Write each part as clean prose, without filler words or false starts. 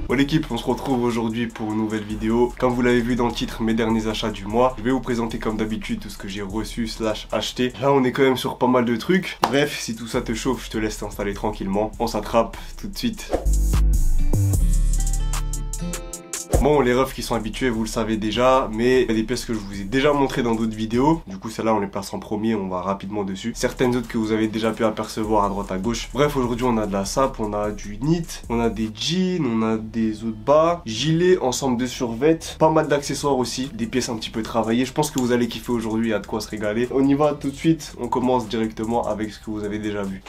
Bon l'équipe, on se retrouve aujourd'hui pour une nouvelle vidéo. Comme vous l'avez vu dans le titre, mes derniers achats du mois. Je vais vous présenter comme d'habitude tout ce que j'ai reçu / acheté. Là on est quand même sur pas mal de trucs. Bref, si tout ça te chauffe, je te laisse t'installer tranquillement. On s'attrape tout de suite. Bon, les refs qui sont habitués, vous le savez déjà, mais il y a des pièces que je vous ai déjà montrées dans d'autres vidéos. Du coup, celle-là, on les place en premier, on va rapidement dessus. Certaines autres que vous avez déjà pu apercevoir à droite à gauche. Bref, aujourd'hui, on a de la sape, on a du knit, on a des jeans, on a des autres bas, gilets, ensemble de survêtements, pas mal d'accessoires aussi, des pièces un petit peu travaillées. Je pense que vous allez kiffer aujourd'hui, il y a de quoi se régaler. On y va tout de suite, on commence directement avec ce que vous avez déjà vu.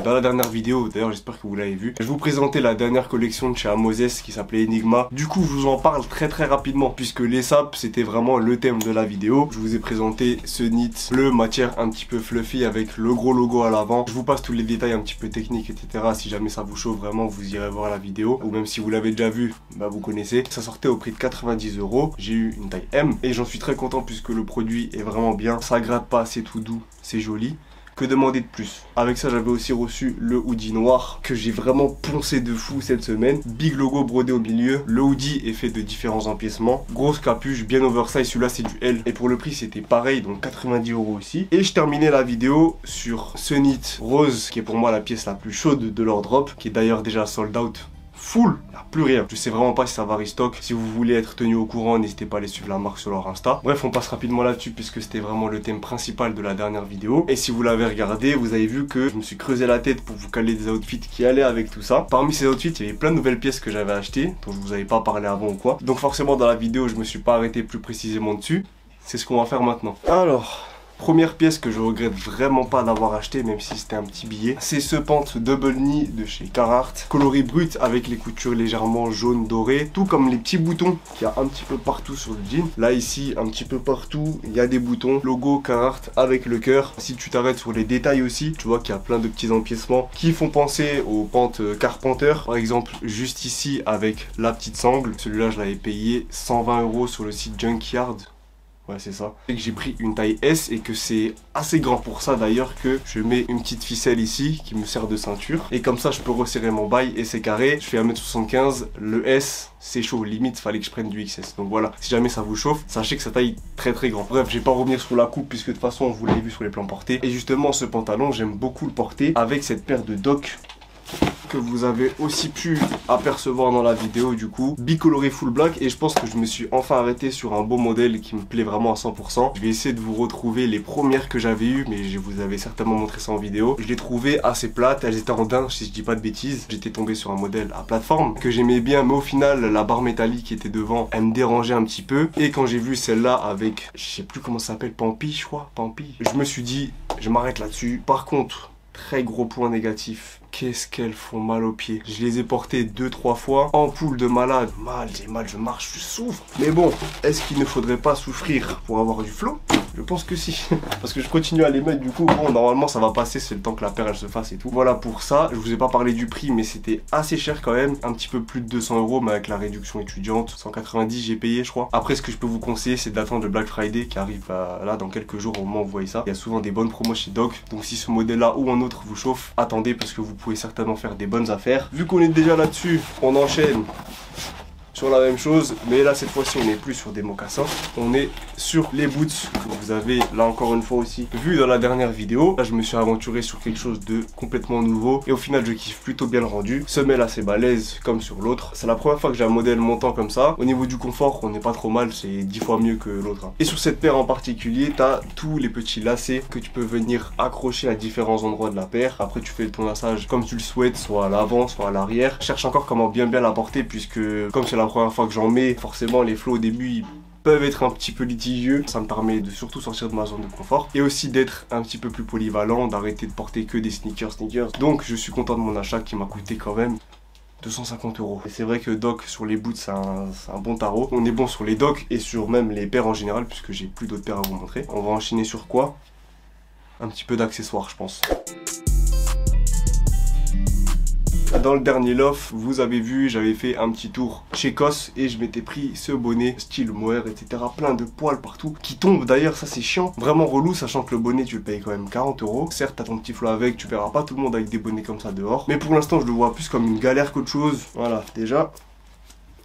Dans la dernière vidéo, d'ailleurs j'espère que vous l'avez vu, je vous présentais la dernière collection de chez Amoses qui s'appelait Enigma. Du coup je vous en parle très rapidement puisque les sapes c'était vraiment le thème de la vidéo. Je vous ai présenté ce knit bleu, matière un petit peu fluffy avec le gros logo à l'avant. Je vous passe tous les détails un petit peu techniques etc. Si jamais ça vous chauffe vraiment, vous irez voir la vidéo. Ou même si vous l'avez déjà vu, bah vous connaissez. Ça sortait au prix de 90 €. J'ai eu une taille M et j'en suis très content puisque le produit est vraiment bien. Ça gratte pas, c'est tout doux, c'est joli. Que demander de plus? Avec ça j'avais aussi reçu le hoodie noir que j'ai vraiment poncé de fou cette semaine. Big logo brodé au milieu. Le hoodie est fait de différents empiècements. Grosse capuche, bien oversize, celui-là c'est du L. Et pour le prix c'était pareil, donc 90 € aussi. Et je terminais la vidéo sur ce knit rose qui est pour moi la pièce la plus chaude de leur drop, qui est d'ailleurs déjà sold out. Full, il n'y a plus rien. Je sais vraiment pas si ça va restock. Si vous voulez être tenu au courant, n'hésitez pas à aller suivre la marque sur leur Insta. Bref, on passe rapidement là-dessus puisque c'était vraiment le thème principal de la dernière vidéo. Et si vous l'avez regardé, vous avez vu que je me suis creusé la tête pour vous caler des outfits qui allaient avec tout ça. Parmi ces outfits, il y avait plein de nouvelles pièces que j'avais achetées, dont je vous avais pas parlé avant ou quoi. Donc forcément dans la vidéo, je me suis pas arrêté plus précisément dessus. C'est ce qu'on va faire maintenant. Alors... première pièce que je regrette vraiment pas d'avoir acheté, même si c'était un petit billet, c'est ce pant double knee de chez Carhartt, coloris brut avec les coutures légèrement jaune doré, tout comme les petits boutons qu'il y a un petit peu partout sur le jean. Là ici, un petit peu partout, il y a des boutons, logo Carhartt avec le cœur. Si tu t'arrêtes sur les détails aussi, tu vois qu'il y a plein de petits empiècements qui font penser aux pantes Carpenter. Par exemple, juste ici avec la petite sangle, celui-là je l'avais payé 120 € sur le site Junkyard. Ouais c'est ça. Et que j'ai pris une taille S et que c'est assez grand pour ça d'ailleurs que je mets une petite ficelle ici qui me sert de ceinture. Et comme ça je peux resserrer mon bail et c'est carré. Je fais 1m75, le S c'est chaud, limite fallait que je prenne du XS. Donc voilà, si jamais ça vous chauffe, sachez que ça taille très grand. Bref, je vais pas revenir sur la coupe puisque de toute façon vous l'avez vu sur les plans portés. Et justement ce pantalon j'aime beaucoup le porter avec cette paire de Doc que vous avez aussi pu apercevoir dans la vidéo du coup, bicoloré full black. Et je pense que je me suis enfin arrêté sur un beau modèle qui me plaît vraiment à 100%. Je vais essayer de vous retrouver les premières que j'avais eues, mais je vous avais certainement montré ça en vidéo. Je les trouvais assez plates, elles étaient en daim si je dis pas de bêtises. J'étais tombé sur un modèle à plateforme que j'aimais bien, mais au final la barre métallique qui était devant, elle me dérangeait un petit peu. Et quand j'ai vu celle-là avec, je sais plus comment ça s'appelle, Pampi je crois, Pampi, je me suis dit je m'arrête là-dessus. Par contre, très gros point négatif, qu'est-ce qu'elles font mal aux pieds. Je les ai portées 2-3 fois, en poule de malade. J'ai mal, je marche, je souffre. Mais bon, est-ce qu'il ne faudrait pas souffrir pour avoir du flow? Je pense que si. Parce que je continue à les mettre du coup. Bon, normalement ça va passer, c'est le temps que la paire elle se fasse et tout. Voilà pour ça. Je vous ai pas parlé du prix, mais c'était assez cher quand même. Un petit peu plus de 200 €, mais avec la réduction étudiante, 190 j'ai payé je crois. Après ce que je peux vous conseiller, c'est d'attendre le Black Friday qui arrive là dans quelques jours au moment où vous voyez ça. Il y a souvent des bonnes promos chez Doc. Donc si ce modèle là ou un autre vous chauffe, attendez parce que vous pouvez certainement faire des bonnes affaires. Vu qu'on est déjà là-dessus, on enchaîne sur la même chose, mais là cette fois-ci on n'est plus sur des mocassins, on est sur les boots que vous avez là encore une fois aussi vu dans la dernière vidéo. Là je me suis aventuré sur quelque chose de complètement nouveau et au final je kiffe plutôt bien le rendu. Semelle assez balèze comme sur l'autre. C'est la première fois que j'ai un modèle montant comme ça. Au niveau du confort on n'est pas trop mal, c'est 10 fois mieux que l'autre. Et sur cette paire en particulier, tu as tous les petits lacets que tu peux venir accrocher à différents endroits de la paire. Après tu fais ton laçage comme tu le souhaites, soit à l'avant, soit à l'arrière. Je cherche encore comment bien la porter puisque comme c'est la première fois que j'en mets, forcément les flots au début ils peuvent être un petit peu litigieux. Ça me permet de surtout sortir de ma zone de confort et aussi d'être un petit peu plus polyvalent, d'arrêter de porter que des sneakers. Donc je suis content de mon achat qui m'a coûté quand même 250 €. Et c'est vrai que Doc sur les boots c'est un bon tarot. On est bon sur les Doc et sur même les paires en général puisque j'ai plus d'autres paires à vous montrer. On va enchaîner sur quoi? Un petit peu d'accessoires je pense. Dans le dernier loft, vous avez vu, j'avais fait un petit tour chez Cos et je m'étais pris ce bonnet style mohair, etc. Plein de poils partout qui tombent d'ailleurs, ça c'est chiant. Vraiment relou, sachant que le bonnet tu le payes quand même 40 €. Certes, t'as ton petit flow avec, tu verras pas tout le monde avec des bonnets comme ça dehors. Mais pour l'instant, je le vois plus comme une galère qu'autre chose. Voilà, déjà.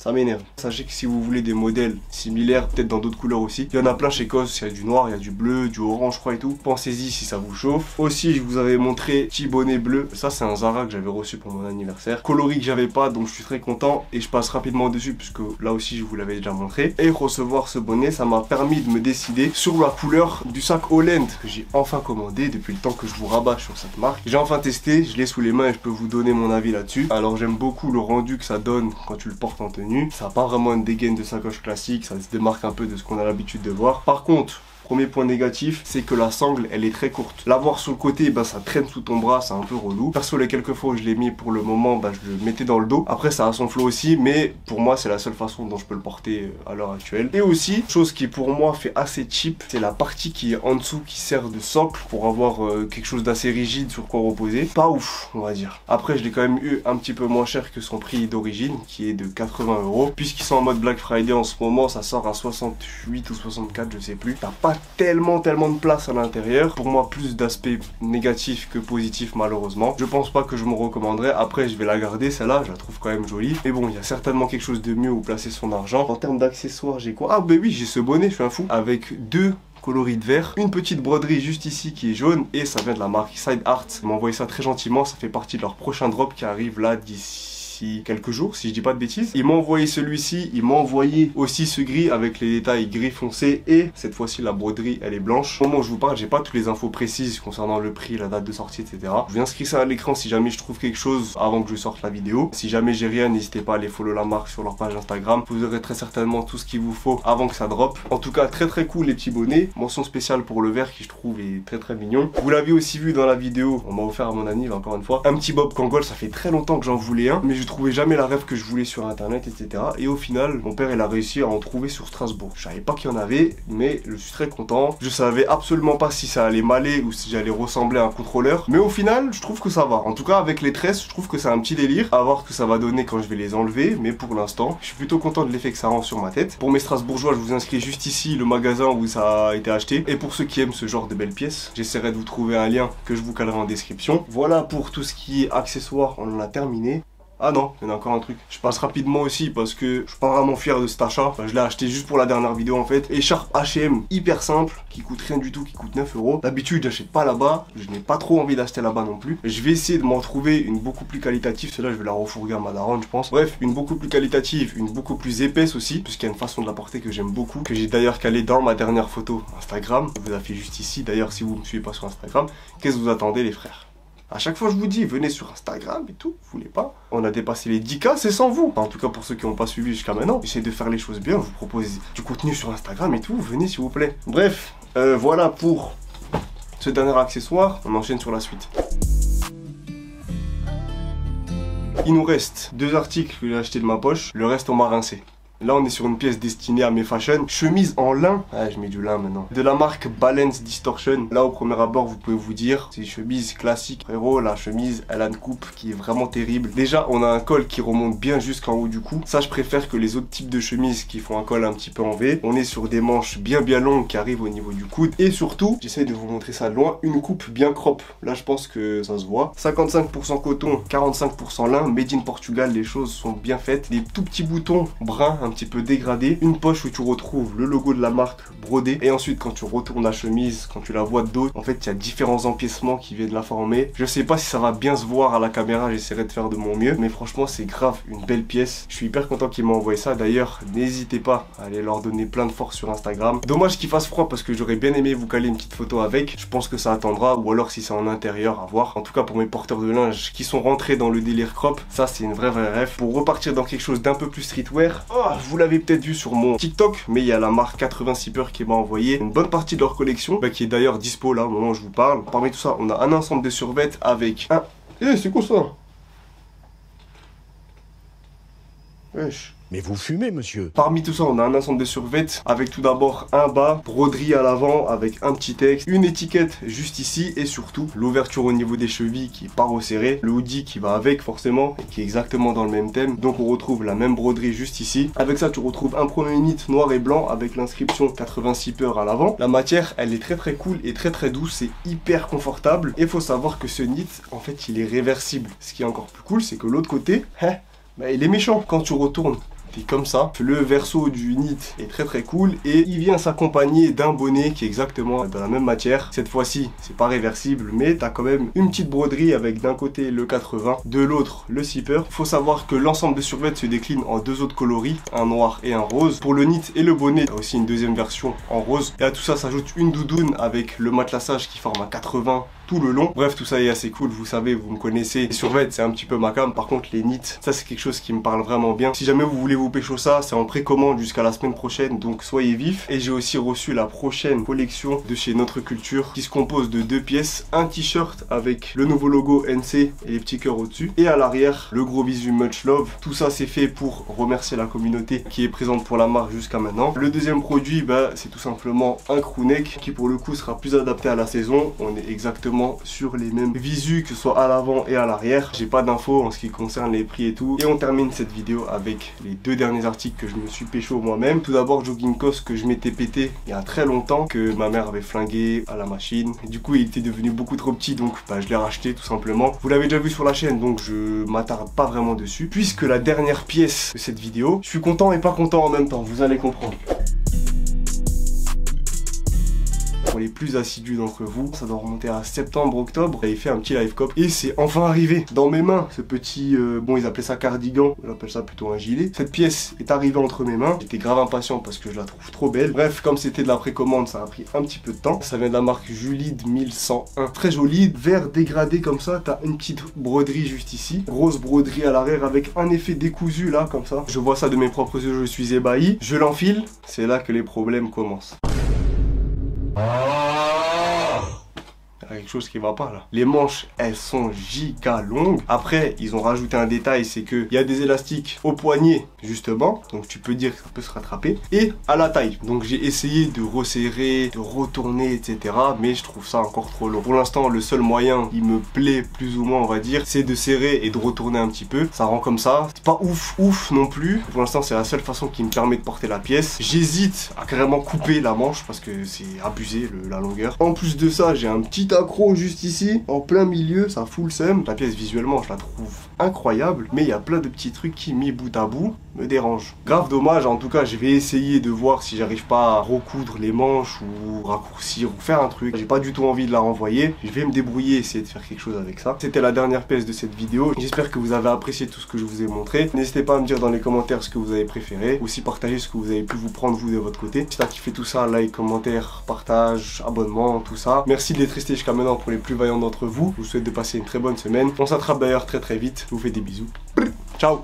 Ça m'énerve. Sachez que si vous voulez des modèles similaires, peut-être dans d'autres couleurs aussi, il y en a plein chez Cos, il y a du noir, il y a du bleu, du orange je crois et tout. Pensez-y si ça vous chauffe. Aussi je vous avais montré petit bonnet bleu, ça c'est un Zara que j'avais reçu pour mon anniversaire. Coloris que j'avais pas, donc je suis très content et je passe rapidement dessus puisque là aussi je vous l'avais déjà montré. Et recevoir ce bonnet, ça m'a permis de me décider sur la couleur du sac Holland que j'ai enfin commandé depuis le temps que je vous rabâche sur cette marque. J'ai enfin testé, je l'ai sous les mains et je peux vous donner mon avis là-dessus. Alors j'aime beaucoup le rendu que ça donne quand tu le portes en tenue. Ça n'a pas vraiment une dégaine de sacoche classique, ça se démarque un peu de ce qu'on a l'habitude de voir. Par contre, premier point négatif, c'est que la sangle, elle est très courte. L'avoir sur le côté, bah, ça traîne sous ton bras, c'est un peu relou. Perso, les quelques fois où je l'ai mis pour le moment, bah, je le mettais dans le dos. Après, ça a son flow aussi, mais pour moi, c'est la seule façon dont je peux le porter à l'heure actuelle. Et aussi, chose qui pour moi fait assez cheap, c'est la partie qui est en dessous, qui sert de socle pour avoir quelque chose d'assez rigide sur quoi reposer. Pas ouf, on va dire. Après, je l'ai quand même eu un petit peu moins cher que son prix d'origine, qui est de 80 €. Puisqu'ils sont en mode Black Friday en ce moment, ça sort à 68 ou 64, je sais plus. T'as pas tellement de place à l'intérieur. Pour moi, plus d'aspect négatif que positif malheureusement. Je pense pas que je me recommanderais. Après, je vais la garder, celle-là, je la trouve quand même jolie. Mais bon, il y a certainement quelque chose de mieux où placer son argent. En termes d'accessoires, j'ai quoi? Ah bah oui, j'ai ce bonnet, je suis un fou. Avec deux coloris de vert, une petite broderie juste ici qui est jaune et ça vient de la marque Side Art. Ils m'ont envoyé ça très gentiment, ça fait partie de leur prochain drop qui arrive là d'ici quelques jours si je dis pas de bêtises. Ils m'ont envoyé celui-ci, ils m'ont envoyé aussi ce gris avec les détails gris foncé et cette fois-ci la broderie elle est blanche. Au moment où je vous parle, j'ai pas toutes les infos précises concernant le prix, la date de sortie, etc. Je vous inscris ça à l'écran si jamais je trouve quelque chose avant que je sorte la vidéo. Si jamais j'ai rien, n'hésitez pas à aller follow la marque sur leur page Instagram. Vous aurez très certainement tout ce qu'il vous faut avant que ça drop. En tout cas, très cool les petits bonnets. Mention spéciale pour le vert qui je trouve est très mignon. Vous l'avez aussi vu dans la vidéo, on m'a offert à mon anniv encore une fois. Un petit bob Kangol, ça fait très longtemps que j'en voulais un, mais je trouvais jamais la rêve que je voulais sur internet, etc. Et au final, mon père il a réussi à en trouver sur Strasbourg. Je savais pas qu'il y en avait, mais je suis très content. Je savais absolument pas si ça allait m'aller ou si j'allais ressembler à un contrôleur. Mais au final, je trouve que ça va. En tout cas, avec les tresses, je trouve que c'est un petit délire. À voir ce que ça va donner quand je vais les enlever. Mais pour l'instant, je suis plutôt content de l'effet que ça rend sur ma tête. Pour mes Strasbourgeois, je vous inscris juste ici le magasin où ça a été acheté. Et pour ceux qui aiment ce genre de belles pièces, j'essaierai de vous trouver un lien que je vous calerai en description. Voilà pour tout ce qui est accessoires, on en a terminé. Ah non, il y en a encore un truc. Je passe rapidement aussi parce que je suis pas vraiment fier de cet achat. Enfin, je l'ai acheté juste pour la dernière vidéo en fait. Écharpe H&M hyper simple, qui coûte rien du tout, qui coûte 9 €. D'habitude, j'achète pas là-bas. Je n'ai pas trop envie d'acheter là-bas non plus. Je vais essayer de m'en trouver une beaucoup plus qualitative. Celle-là, je vais la refourguer à ma daronne, je pense. Bref, une beaucoup plus qualitative, une beaucoup plus épaisse aussi, puisqu'il y a une façon de la porter que j'aime beaucoup, que j'ai d'ailleurs calé dans ma dernière photo Instagram. Je vous la fais juste ici. D'ailleurs, si vous me suivez pas sur Instagram, qu'est-ce que vous attendez les frères? A chaque fois je vous dis, venez sur Instagram et tout, vous voulez pas. On a dépassé les 10K, c'est sans vous. En tout cas pour ceux qui n'ont pas suivi jusqu'à maintenant, j'essaie de faire les choses bien, je vous propose du contenu sur Instagram et tout, venez s'il vous plaît. Bref, voilà pour ce dernier accessoire, on enchaîne sur la suite. Il nous reste 2 articles que j'ai achetés de ma poche, le reste on m'a rincé. Là on est sur une pièce destinée à mes fashion. Chemise en lin. Ah je mets du lin maintenant. De la marque Balance Distortion. Là au premier abord vous pouvez vous dire c'est une chemise classique. Frérot la chemise elle a une coupe qui est vraiment terrible. Déjà on a un col qui remonte bien jusqu'en haut du cou. Ça je préfère que les autres types de chemises qui font un col un petit peu en V. On est sur des manches bien longues qui arrivent au niveau du coude. Et surtout, j'essaie de vous montrer ça de loin, une coupe bien crop. Là je pense que ça se voit. 55% coton, 45% lin. Made in Portugal, les choses sont bien faites. Des tout petits boutons bruns un petit peu dégradé, une poche où tu retrouves le logo de la marque brodé et ensuite quand tu retournes la chemise, quand tu la vois de dos, en fait il y a différents empiècements qui viennent la former. Je sais pas si ça va bien se voir à la caméra, j'essaierai de faire de mon mieux, mais franchement c'est grave une belle pièce. Je suis hyper content qu'ils m'aient envoyé ça. D'ailleurs n'hésitez pas à aller leur donner plein de force sur Instagram. Dommage qu'il fasse froid parce que j'aurais bien aimé vous caler une petite photo avec. Je pense que ça attendra, ou alors si c'est en intérieur à voir. En tout cas pour mes porteurs de linge qui sont rentrés dans le délire crop, ça c'est une vraie rêve. Pour repartir dans quelque chose d'un peu plus streetwear, vous l'avez peut-être vu sur mon TikTok, mais il y a la marque 86 Peur qui m'a envoyé une bonne partie de leur collection, qui est d'ailleurs dispo là au moment où je vous parle. Parmi tout ça, on a un ensemble de survêtements avec un... Eh, c'est quoi ça? Wesh. Mais vous fumez, monsieur. Parmi tout ça, on a un ensemble de survêtements avec tout d'abord un bas, broderie à l'avant avec un petit texte, une étiquette juste ici et surtout l'ouverture au niveau des chevilles qui est pas resserrée, le hoodie qui va avec forcément et qui est exactement dans le même thème. Donc on retrouve la même broderie juste ici. Avec ça, tu retrouves un premier knit noir et blanc avec l'inscription 86 peurs à l'avant. La matière, elle est très cool et très douce, c'est hyper confortable. Et il faut savoir que ce knit, en fait, il est réversible. Ce qui est encore plus cool, c'est que l'autre côté, il est méchant. Quand tu retournes, comme ça, le verso du knit est très cool et il vient s'accompagner d'un bonnet qui est exactement de la même matière. Cette fois-ci, c'est pas réversible, mais t'as quand même une petite broderie avec d'un côté le 80, de l'autre le zipper. Faut savoir que l'ensemble de survêtements se décline en deux autres coloris, un noir et un rose. Pour le knit et le bonnet, t'as aussi une deuxième version en rose. Et à tout ça s'ajoute une doudoune avec le matelassage qui forme un 80 tout le long. Bref, tout ça est assez cool, vous savez, vous me connaissez. Les survêtements, c'est un petit peu ma cam. Par contre, les knits, ça c'est quelque chose qui me parle vraiment bien. Si jamais vous voulez vous pécho ça, c'est en précommande jusqu'à la semaine prochaine, donc soyez vifs. Et j'ai aussi reçu la prochaine collection de chez Notre Culture qui se compose de 2 pièces, un t-shirt avec le nouveau logo NC et les petits cœurs au-dessus, et à l'arrière le gros visu Much Love. Tout ça c'est fait pour remercier la communauté qui est présente pour la marque jusqu'à maintenant. Le deuxième produit, c'est tout simplement un crewneck qui pour le coup sera plus adapté à la saison. On est exactement sur les mêmes visus que ce soit à l'avant et à l'arrière. J'ai pas d'infos en ce qui concerne les prix et tout. Et on termine cette vidéo avec les deux derniers articles que je me suis pécho moi-même. Tout d'abord, jogging cost que je m'étais pété il y a très longtemps, que ma mère avait flingué à la machine. Et du coup, il était devenu beaucoup trop petit, donc je l'ai racheté tout simplement. Vous l'avez déjà vu sur la chaîne, donc je m'attarde pas vraiment dessus. Puisque la dernière pièce de cette vidéo, je suis content et pas content en même temps, vous allez comprendre. Pour les plus assidus d'entre vous, ça doit remonter à septembre-octobre. J'avais fait un petit live cop et c'est enfin arrivé dans mes mains. Ce petit, bon ils appelaient ça cardigan, j'appelle ça plutôt un gilet. Cette pièce est arrivée entre mes mains. J'étais grave impatient parce que je la trouve trop belle. Bref, comme c'était de la précommande, ça a pris un petit peu de temps. Ça vient de la marque Julide 1101. Très joli, vert dégradé comme ça. T'as une petite broderie juste ici. Grosse broderie à l'arrière avec un effet décousu là, comme ça. Je vois ça de mes propres yeux, je suis ébahi. Je l'enfile, c'est là que les problèmes commencent. Il y a quelque chose qui va pas là. Les manches, elles sont giga longues. Après, ils ont rajouté un détail, c'est que il y a des élastiques au poignet, justement. Donc tu peux dire que ça peut se rattraper. Et à la taille. Donc j'ai essayé de resserrer, de retourner, etc. Mais je trouve ça encore trop long. Pour l'instant, le seul moyen qui me plaît plus ou moins, on va dire, c'est de serrer et de retourner un petit peu. Ça rend comme ça. C'est pas ouf non plus. Pour l'instant, c'est la seule façon qui me permet de porter la pièce. J'hésite à carrément couper la manche parce que c'est abusé la longueur. En plus de ça, j'ai un petit accro juste ici, en plein milieu, ça fout le seum. La pièce visuellement, je la trouve incroyable, mais il y a plein de petits trucs qui, mis bout à bout, me dérangent. Grave dommage, en tout cas, je vais essayer de voir si j'arrive pas à recoudre les manches ou raccourcir ou faire un truc. J'ai pas du tout envie de la renvoyer. Je vais me débrouiller, essayer de faire quelque chose avec ça. C'était la dernière pièce de cette vidéo. J'espère que vous avez apprécié tout ce que je vous ai montré. N'hésitez pas à me dire dans les commentaires ce que vous avez préféré. Aussi partager ce que vous avez pu vous prendre vous de votre côté. Si t'as kiffé tout ça, like, commentaire, partage, abonnement, tout ça. Merci d'être resté jusqu'à maintenant pour les plus vaillants d'entre vous. Je vous souhaite de passer une très bonne semaine. On s'attrape d'ailleurs très vite. Je vous fais des bisous. Ciao.